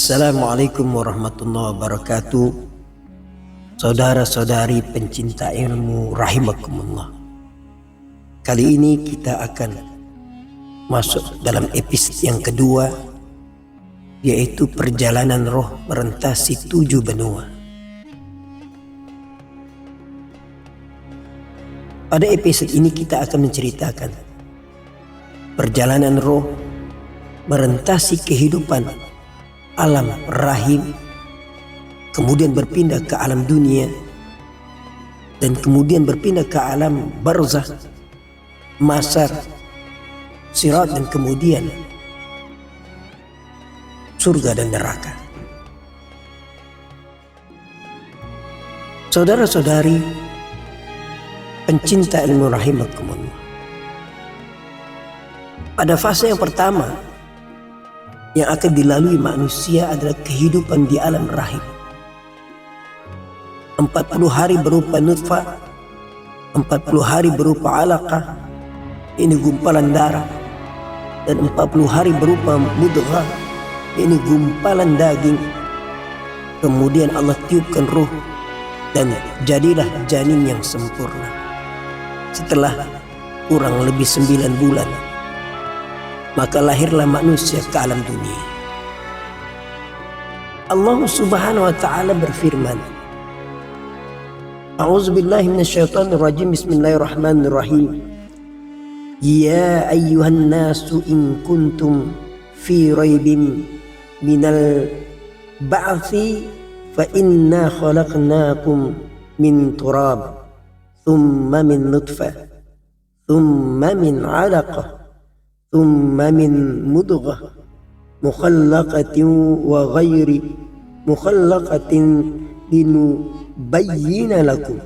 Assalamualaikum warahmatullahi wabarakatuh. Saudara-saudari pencinta ilmu rahimakumullah. Kali ini kita akan masuk dalam episode yang kedua, yaitu perjalanan roh merentasi 7 benua. Pada episode ini kita akan menceritakan perjalanan roh merentasi kehidupan alam rahim, kemudian berpindah ke alam dunia, dan kemudian berpindah ke alam barzakh, masar, sirat, dan kemudian surga dan neraka. Saudara-saudari pencinta ilmu rahimakumullah, pada fase yang pertama yang akan dilalui manusia adalah kehidupan di alam rahim. 40 hari berupa nutfah, 40 hari berupa alaqah, ini gumpalan darah, dan 40 hari berupa mudghah, ini gumpalan daging. Kemudian Allah tiupkan ruh dan jadilah janin yang sempurna. Setelah kurang lebih 9 bulan, maka lahirlah manusia ke alam dunia. Allah subhanahu wa ta'ala berfirman, A'udzubillahi minasyaitonirrajim, bismillahirrahmanirrahim. Ya ayyuhan nasu in kuntum fi raibin minal ba'thi fa inna khalaqnakum min turab thumma min nutfah thumma min 'alaqah ثم من مضغة مخلقة وغير مخلقة لنبين لكم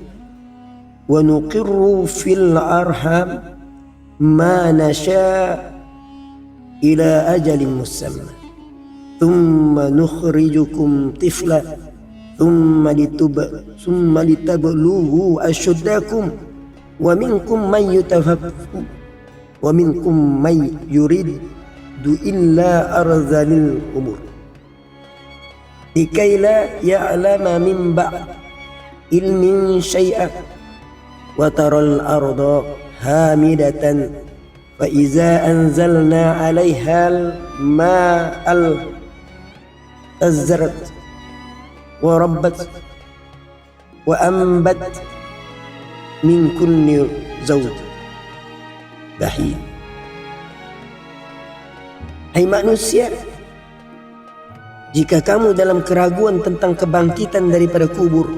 ونقر في الأرحام ما نشاء إلى أجل مسمى ثم نخرجكم طفلا ثم لتبلغوا أشدكم ومنكم من يتوفى وَمِنْكُمْ مَنْ يُرِيدُ إِلَّا أَرْذَلِ الْأُمُورِ لِكَيْ لَا يَعْلَمَ مِنْ بَعْدِ عِلْمٍ شَيْئًا وَتَرَى الْأَرْضَ هَامِدَةً فَإِذَا أَنْزَلْنَا عَلَيْهَا الْمَاءَ اهْتَزَّتْ وَرَبَّتْ وَأَنبَتَتْ مِنْ كُلِّ زَوْجٍ bahid. Hai manusia, jika kamu dalam keraguan tentang kebangkitan daripada kubur,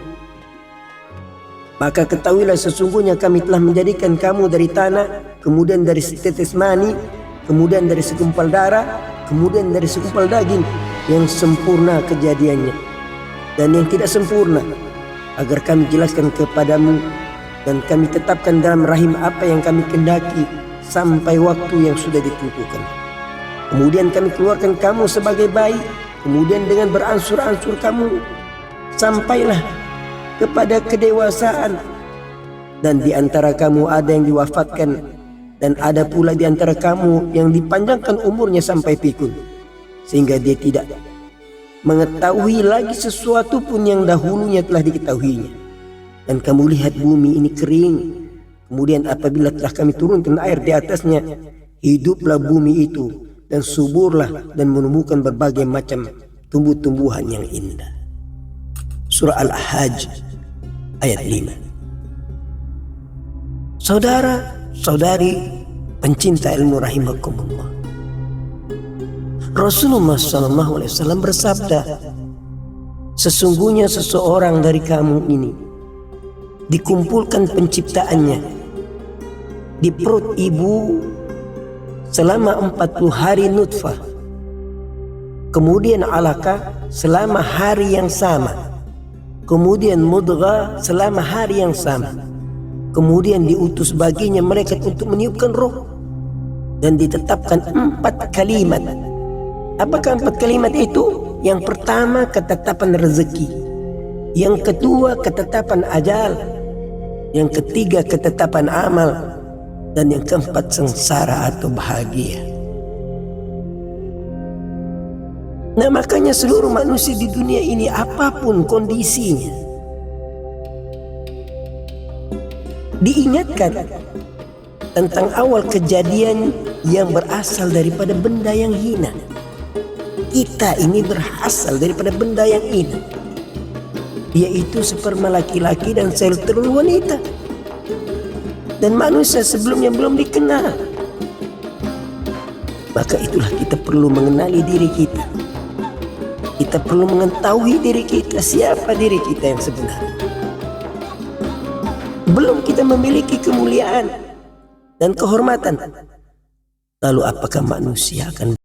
maka ketahuilah sesungguhnya kami telah menjadikan kamu dari tanah, kemudian dari setetes mani, kemudian dari segumpal darah, kemudian dari segumpal daging, yang sempurna kejadiannya dan yang tidak sempurna, agar kami jelaskan kepadamu dan kami tetapkan dalam rahim apa yang kami kendaki sampai waktu yang sudah ditentukan. Kemudian kami keluarkan kamu sebagai bayi, kemudian dengan beransur-ansur kamu sampailah kepada kedewasaan, dan di antara kamu ada yang diwafatkan, dan ada pula di antara kamu yang dipanjangkan umurnya sampai pikun, sehingga dia tidak mengetahui lagi sesuatu pun yang dahulunya telah diketahuinya. Dan kamu lihat bumi ini kering, kemudian apabila telah kami turunkan air di atasnya, hiduplah bumi itu dan suburlah dan menumbuhkan berbagai macam tumbuh-tumbuhan yang indah. Surah Al-Hajj ayat 5. Saudara-saudari pencinta ilmu rahimakumullah, Rasulullah SAW bersabda, sesungguhnya seseorang dari kamu ini dikumpulkan penciptaannya di perut ibu selama 40 hari nutfah, kemudian alaqah selama hari yang sama, kemudian mudghah selama hari yang sama, kemudian diutus baginya malaikat untuk meniupkan roh, dan ditetapkan 4 kalimat. Apakah 4 kalimat itu? Yang pertama, ketetapan rezeki, yang kedua, ketetapan ajal, yang ketiga, ketetapan amal, dan yang keempat, sengsara atau bahagia. Nah, makanya seluruh manusia di dunia ini apapun kondisinya diingatkan tentang awal kejadian yang berasal daripada benda yang hina. Kita ini berasal daripada benda yang hina, yaitu sperma laki-laki dan sel telur wanita. Dan manusia sebelumnya belum dikenal. Maka itulah kita perlu mengenali diri kita. Kita perlu mengetahui diri kita, siapa diri kita yang sebenarnya. Belum kita memiliki kemuliaan dan kehormatan, lalu apakah manusia akan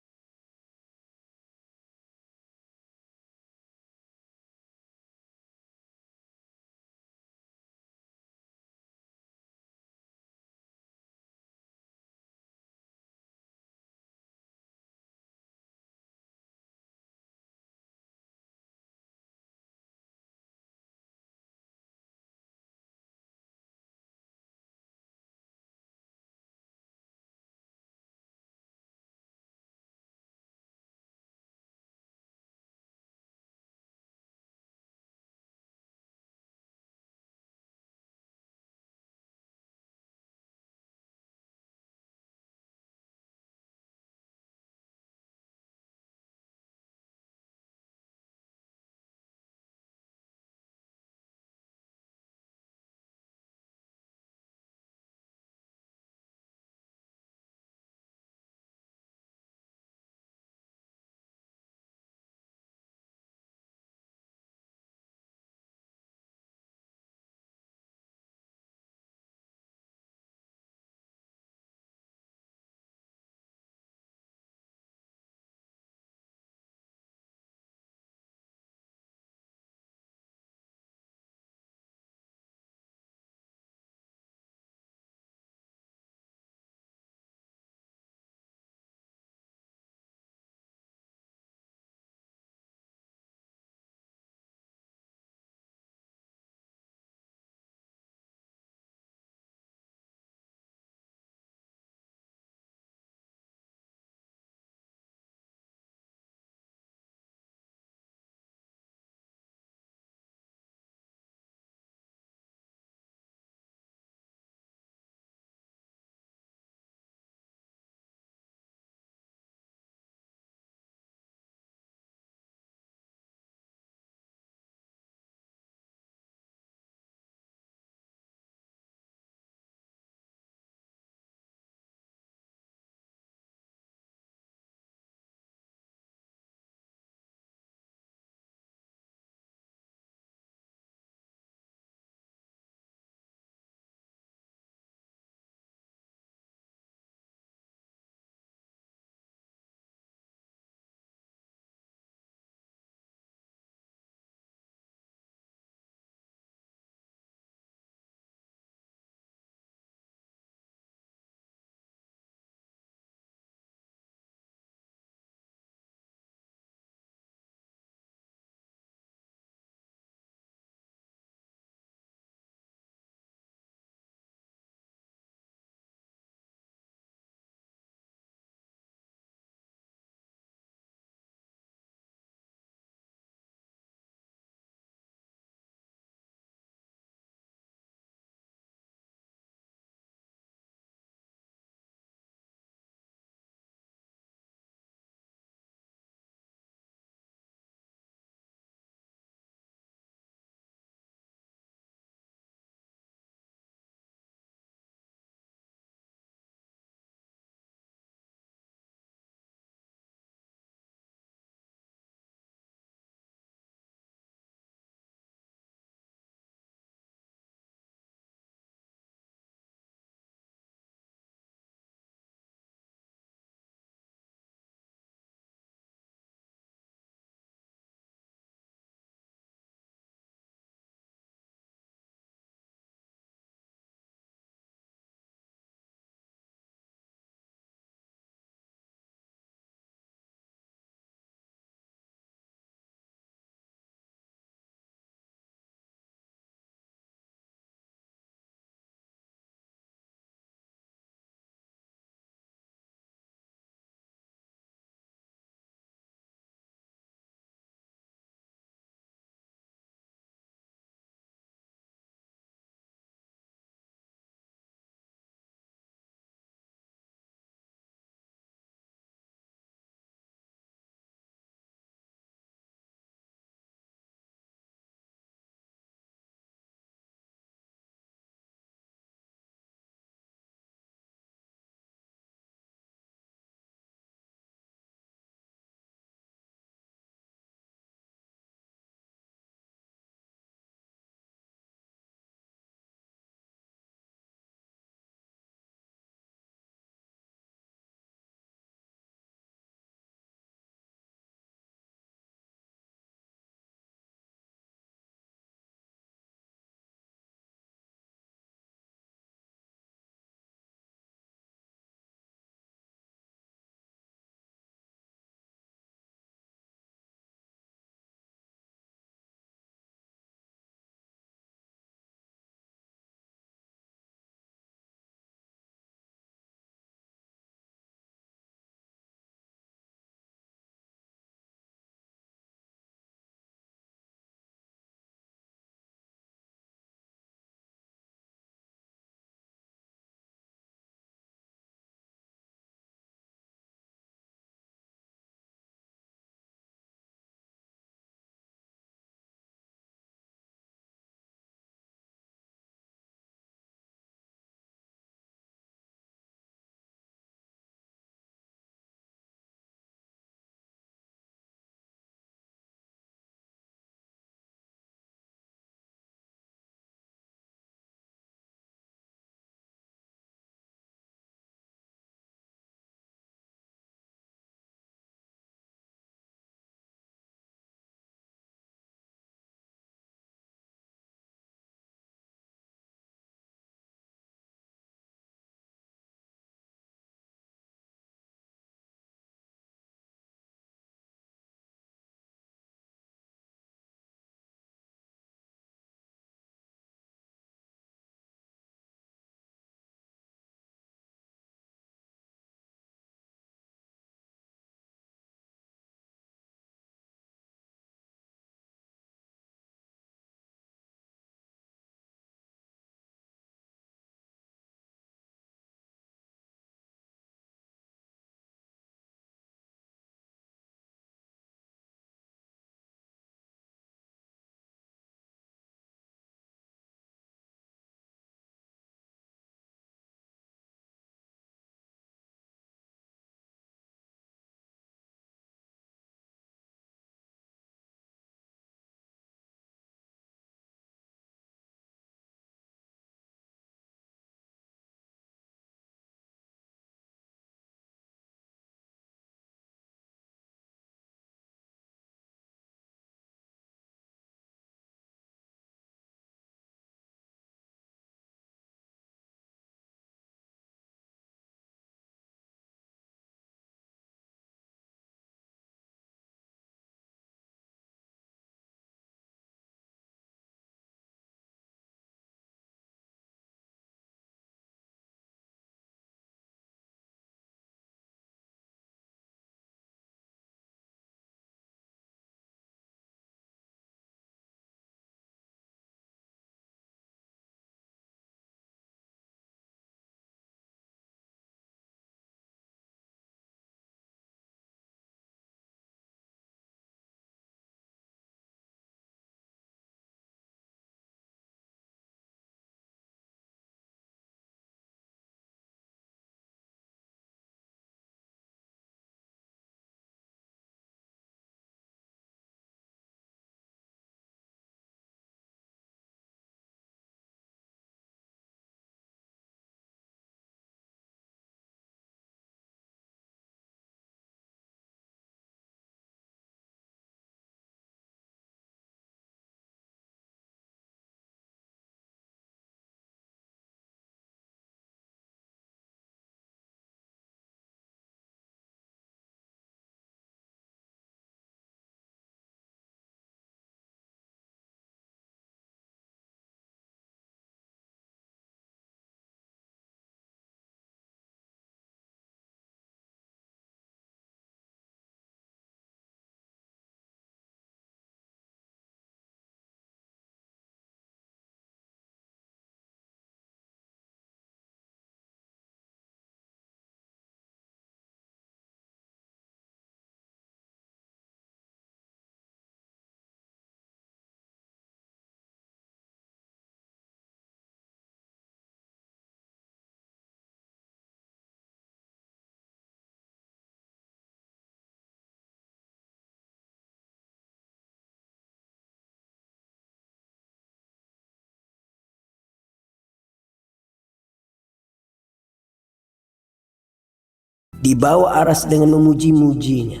dibawa aras dengan memuji-mujinya.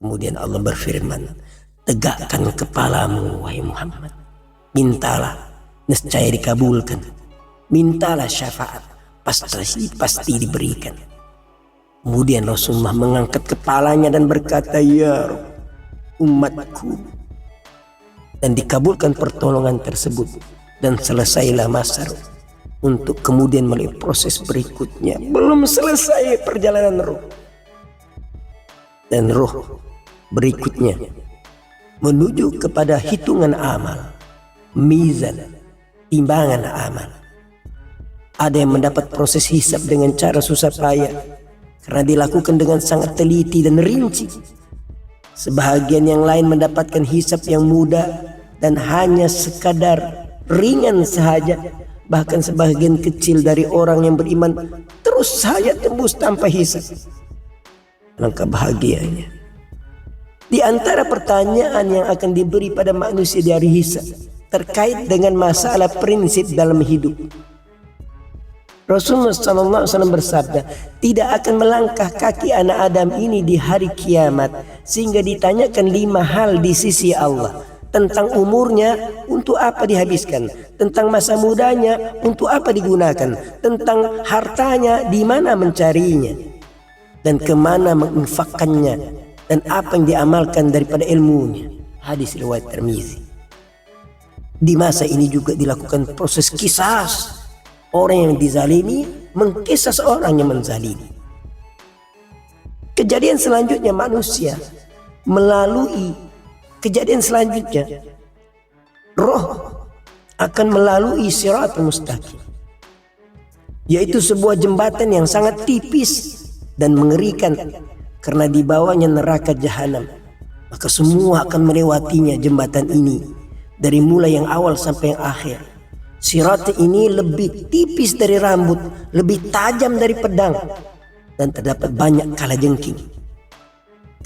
Kemudian Allah berfirman, tegakkan kepalamu wahai Muhammad, mintalah, nescaya dikabulkan, mintalah syafaat, pasti diberikan. Kemudian Rasulullah mengangkat kepalanya dan berkata, ya Rabb, umatku, dan dikabulkan pertolongan tersebut, dan selesailah masa ruh. Untuk kemudian melalui proses berikutnya, belum selesai perjalanan ruh, dan ruh berikutnya menuju kepada hitungan amal, mizan, timbangan amal. Ada yang mendapat proses hisab dengan cara susah payah karena dilakukan dengan sangat teliti dan rinci. Sebahagian yang lain mendapatkan hisab yang mudah dan hanya sekadar ringan sahaja. Bahkan sebahagian kecil dari orang yang beriman terus saja tembus tanpa hisab. Alangkah bahagianya. Di antara pertanyaan yang akan diberi pada manusia di hari hisab terkait dengan masalah prinsip dalam hidup. Rasulullah SAW bersabda, tidak akan melangkah kaki anak Adam ini di hari kiamat sehingga ditanyakan 5 hal di sisi Allah. Tentang umurnya, untuk apa dihabiskan, tentang masa mudanya, untuk apa digunakan, tentang hartanya, di mana mencarinya, dan kemana menginfakkannya, dan apa yang diamalkan daripada ilmunya. Hadis riwayat Tirmizi. Di masa ini juga dilakukan proses qisas. Orang yang dizalimi mengkisas orang yang menzalimi. Kejadian selanjutnya manusia melalui kejadian selanjutnya, roh akan melalui Shiratul Mustaqim, yaitu sebuah jembatan yang sangat tipis dan mengerikan karena di bawahnya neraka jahanam. Maka semua akan melewatinya jembatan ini dari mulai yang awal sampai yang akhir. Sirat ini lebih tipis dari rambut, lebih tajam dari pedang, dan terdapat banyak kalajengking.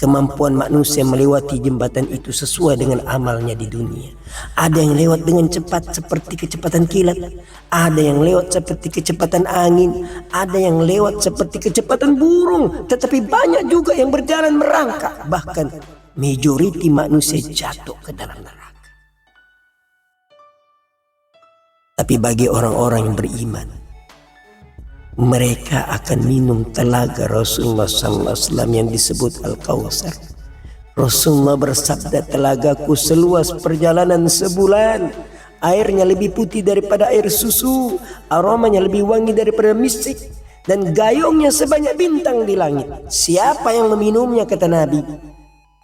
Kemampuan manusia melewati jembatan itu sesuai dengan amalnya di dunia. Ada yang lewat dengan cepat seperti kecepatan kilat, ada yang lewat seperti kecepatan angin, ada yang lewat seperti kecepatan burung, tetapi banyak juga yang berjalan merangkak. Bahkan majoriti manusia jatuh ke dalam neraka. Tapi bagi orang-orang yang beriman, mereka akan minum telaga Rasulullah SAW yang disebut Al-Kautsar. Rasulullah bersabda, telagaku seluas perjalanan sebulan, airnya lebih putih daripada air susu, aromanya lebih wangi daripada misik, dan gayungnya sebanyak bintang di langit. Siapa yang meminumnya, kata Nabi,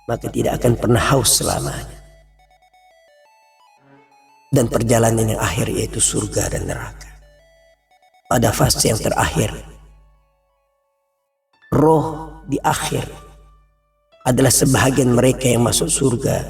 maka tidak akan pernah haus selamanya. Dan perjalanan yang akhir yaitu surga dan neraka. Pada fase yang terakhir, roh di akhir adalah sebahagian mereka yang masuk surga